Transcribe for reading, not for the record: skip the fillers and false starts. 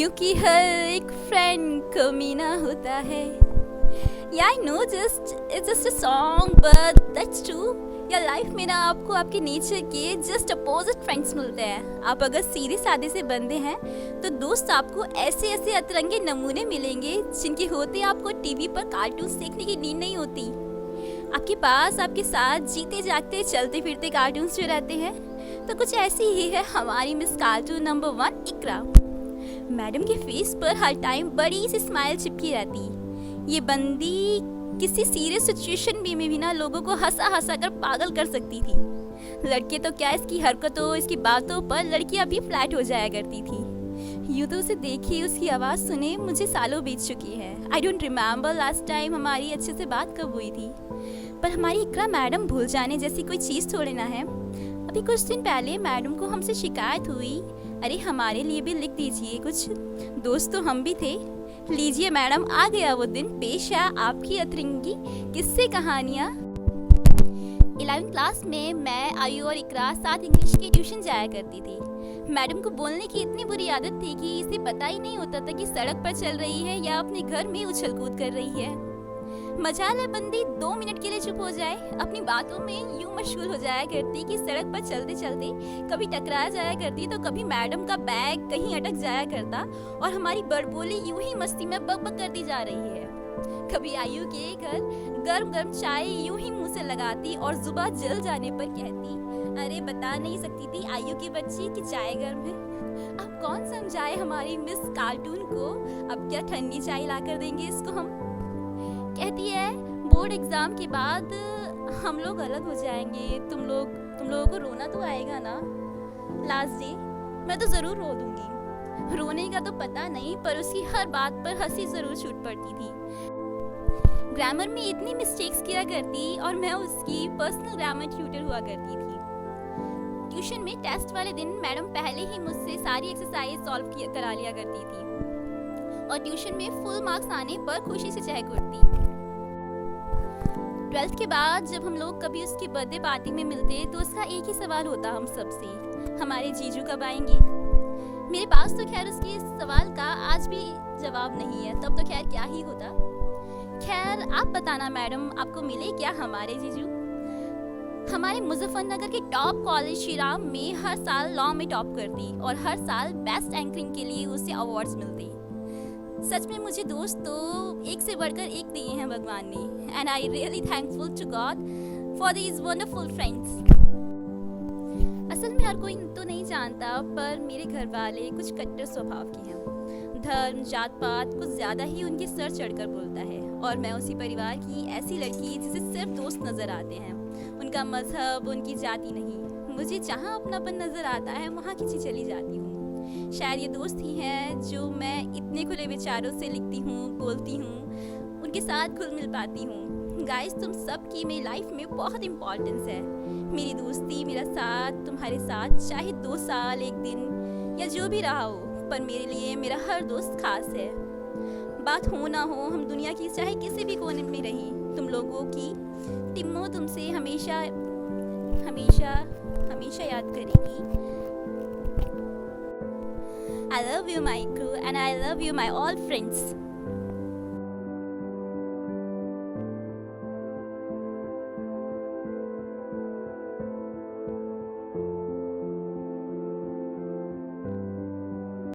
क्योंकि हर एक फ्रेंड कमी ना होता है। या I know it's just a song but that's true. या लाइफ में ना आपको आपके नेचर के जस्ट अपोजिट फ्रेंड्स मिलते हैं। आप अगर सीधे साधे से बंदे हैं तो दोस्त आपको ऐसे ऐसे अतरंगे नमूने मिलेंगे जिनके होते आपको टीवी पर कार्टून्स देखने की नींद नहीं होती। आपके पास आपके साथ जीते जागते चलते फिरते कार्टून्स जो रहते हैं, तो कुछ ऐसी ही है हमारी मिस कार्टून नंबर 1 इकरा। मैडम के फेस पर हर टाइम बड़ी सी स्माइल चिपकी रहती। ये बंदी किसी सीरियस सिचुएशन में भी ना लोगों को हंसा हंसा कर पागल कर सकती थी। लड़के तो क्या, इसकी हरकतों इसकी बातों पर लड़कियां भी फ्लैट हो जाया करती थी। यूँ तो उसे देखी, उसकी आवाज़ सुने मुझे सालों बीत चुकी है। I don't remember last time हमारी अच्छे से बात कब हुई थी, पर हमारी इकरा मैडम भूल जाने जैसी कोई चीज़ थोड़ी ना है। अभी कुछ दिन पहले मैडम को हमसे शिकायत हुई, अरे हमारे लिए भी लिख दीजिए कुछ, दोस्त तो हम भी थे। लीजिए मैडम, आ गया वो दिन, पेश है आपकी अतरंगी किस्से कहानियाँ। 11th क्लास में मैं, आयु और इकरा साथ इंग्लिश के ट्यूशन जाया करती थी। मैडम को बोलने की इतनी बुरी आदत थी कि इसे पता ही नहीं होता था कि सड़क पर चल रही है या अपने घर में उछल कूद कर रही है। मजाल है बंदी 2 मिनट के लिए चुप हो जाए, अपनी बातों में यूं मशगूल हो जाया करती कि सड़क पर चलते चलते कभी टकरा जाया करती तो कभी मैडम का बैग कहीं अटक जाया करता और हमारी बड़बोली यूं ही मस्ती में बक करती जा रही है। कभी आयु के घर गर्म गर्म चाय यूं ही मुंह से लगाती और जुबान जल जाने पर कहती, अरे बता नहीं सकती थी आयु की बच्ची कि चाय गर्म है। अब कौन समझाए हमारी मिस कार्टून को, अब क्या ठंडी चाय ला कर देंगे इसको हम। कहती है बोर्ड एग्जाम के बाद हम लोग अलग हो जाएंगे, तुम लोगों को रोना तो आएगा ना लास्ट डे। मैं तो जरूर रो दूंगी। रोने का तो पता नहीं, पर उसकी हर बात पर हंसी जरूर छूट पड़ती थी। ग्रामर में इतनी मिस्टेक्स किया करती और मैं उसकी पर्सनल ग्रामर ट्यूटर हुआ करती थी। ट्यूशन में टेस्ट वाले दिन मैडम पहले ही मुझसे सारी एक्सरसाइज सॉल्व करा लिया करती थी और ट्यूशन में फुल मार्क्स आने पर खुशी से चहक उठती। 12th के बाद जब हम लोग कभी उसकी बर्थडे पार्टी में मिलते तो उसका एक ही सवाल होता हम सबसे, हमारे जीजू कब आएंगे। मेरे पास तो खैर उसके सवाल का आज भी जवाब नहीं है, तब तो खैर क्या ही होता। खैर आप बताना मैडम, आपको मिले क्या हमारे जीजू। हमारे मुजफ्फरनगर के टॉप कॉलेज श्रीराम में हर साल लॉ में टॉप करती और हर साल बेस्ट एंकरिंग के लिए उसे अवार्ड्स मिलते। सच में मुझे दोस्त तो एक से बढ़कर एक दिए हैं भगवान ने, and I really thankful to God for these wonderful friends. असल में हर कोई तो नहीं जानता, पर मेरे घर वाले कुछ कट्टर स्वभाव के हैं। धर्म जात पात कुछ ज़्यादा ही उनके सर चढ़कर बोलता है और मैं उसी परिवार की ऐसी लड़की जिसे सिर्फ दोस्त नज़र आते हैं, उनका मजहब उनकी जाति नहीं। मुझे जहाँ अपनापन नज़र आता है वहाँ खिंची चली जाती हूँ। शायद ये दोस्त ही हैं जो मैं इतने खुले विचारों से लिखती हूँ, बोलती हूँ, उनके साथ घुल मिल पाती हूँ। गाइस, तुम सब की मेरी लाइफ में बहुत इम्पोर्टेंस है। मेरी दोस्ती, मेरा साथ तुम्हारे साथ, चाहे 2 साल 1 दिन या जो भी रहा हो, पर मेरे लिए मेरा हर दोस्त खास है। बात हो ना हो, हम दुनिया की चाहे किसी भी कोने में रही, तुम लोगों की टिम्मो तुमसे हमेशा हमेशा हमेशा याद करेगी। I love you my crew and I love you my all friends.